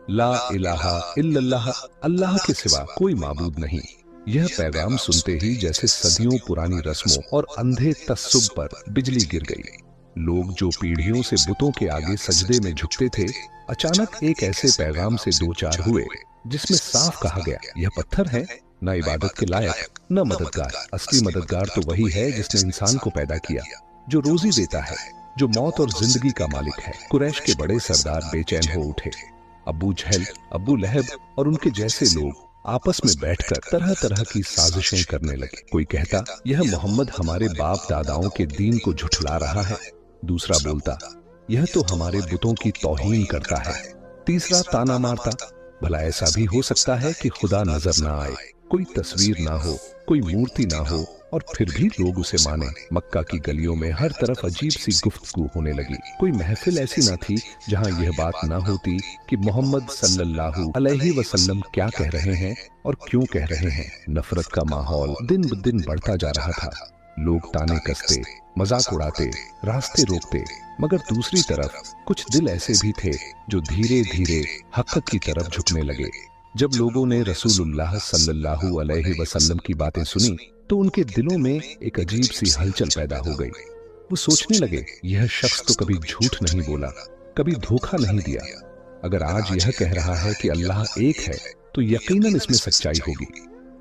ला इलाहा इल्लल्लाह, अल्लाह के सिवा कोई माबूद नहीं। यह पैगाम सुनते ही जैसे सदियों पुरानी रस्मों और अंधे तस्सुब पर बिजली गिर गई। लोग जो पीढ़ियों से बुतों के आगे सजदे में झुकते थे, अचानक एक ऐसे पैगाम से दो चार हुए जिसमें साफ कहा गया, यह पत्थर है, न इबादत के लायक न मददगार। असली मददगार तो वही है जिसने इंसान को पैदा किया, जो रोजी देता है, जो मौत और जिंदगी का मालिक है। कुरैश के बड़े सरदार बेचैन हो उठे। अबू जहल, अबू लहब और उनके जैसे लोग आपस में बैठकर तरह तरह की साजिशें करने लगे। कोई कहता, यह मोहम्मद हमारे बाप दादाओं के दीन को झुठला रहा है। दूसरा बोलता, यह तो हमारे बुतों की तौहीन करता है। तीसरा ताना मारता, भला ऐसा भी हो सकता है कि खुदा नजर ना आए, कोई तस्वीर ना हो, कोई मूर्ति ना हो, और फिर भी लोग उसे माने। मक्का की गलियों में हर तरफ अजीब सी गुफ्तगू होने लगी। कोई महफिल ऐसी ना थी जहां यह बात ना होती कि मोहम्मद सल्लल्लाहु अलैहि वसल्लम क्या कह रहे हैं और क्यों कह रहे हैं। नफरत का माहौल दिन ब दिन बढ़ता जा रहा था। लोग ताने कसते, मजाक उड़ाते, रास्ते रोकते, मगर दूसरी तरफ कुछ दिल ऐसे भी थे जो धीरे धीरे हक की तरफ झुकने लगे। जब लोगों ने रसूलुल्लाह सल्लल्लाहु अलैहि वसल्लम की बातें सुनी तो उनके दिलों में एक अजीब सी हलचल पैदा हो गई। वो सोचने लगे, यह शख्स तो कभी झूठ नहीं बोला, कभी धोखा नहीं दिया। अगर आज यह कह रहा है कि अल्लाह एक है तो यकीनन इसमें सच्चाई होगी।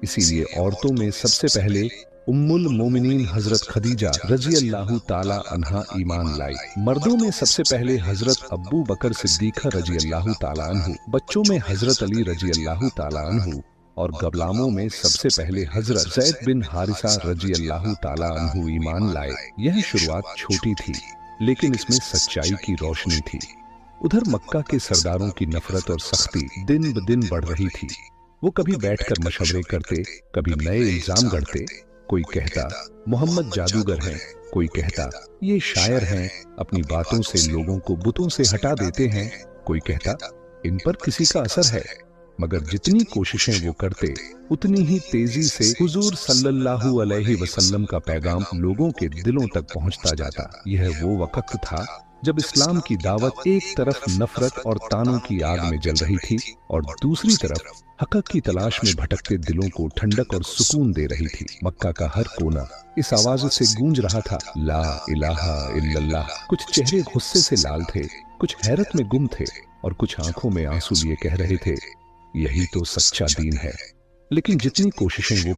इसीलिए औरतों में सबसे पहले उम्मुल मोमिनीन हजरत खदीजा रजी अल्लाह ताला अन्हा ईमान लाई। मर्दों में सबसे पहले हजरत अब्बू बकर सिद्दीक़ा रजी अल्लाह ताला अन्हु, बच्चों में हजरत अली रजी अल्लाह ताला अन्हु, और गबलामों में सबसे पहले हजरत ज़ैद बिन हारिसा रजी अल्लाह ताला अन्हु ईमान लाए। यह शुरुआत छोटी थी, लेकिन इसमें सच्चाई की रोशनी थी। उधर मक्का के सरदारों की नफरत और सख्ती दिन ब दिन बढ़ रही थी। वो कभी बैठकर मशवरे करते, कभी नए इल्जाम गढ़ते। कोई कहता, मोहम्मद जादूगर हैं, कोई कहता, ये शायर हैं, अपनी बातों से लोगों को बुतों से हटा देते हैं। कोई कहता, इन पर किसी का असर है। मगर जितनी कोशिशें वो करते, उतनी ही तेजी से हुजूर सल्लल्लाहु अलैहि वसल्लम का पैगाम लोगों के दिलों तक पहुंचता जाता। यह वो वक्त था जब इस्लाम की दावत एक तरफ नफरत और तानों की आग में जल रही थी और दूसरी तरफ हक़ की तलाश में भटकते दिलों को ठंडक और सुकून दे रही थी। मक्का का हर कोना इस आवाज से गूंज रहा था, ला इलाहा इल्लल्लाह। कुछ चेहरे गुस्से से लाल थे, कुछ हैरत में गुम थे और कुछ आंखों में आंसू लिए कह रहे थे, यही तो सच्चा दीन है। लेकिन जितनी कोशिशें वो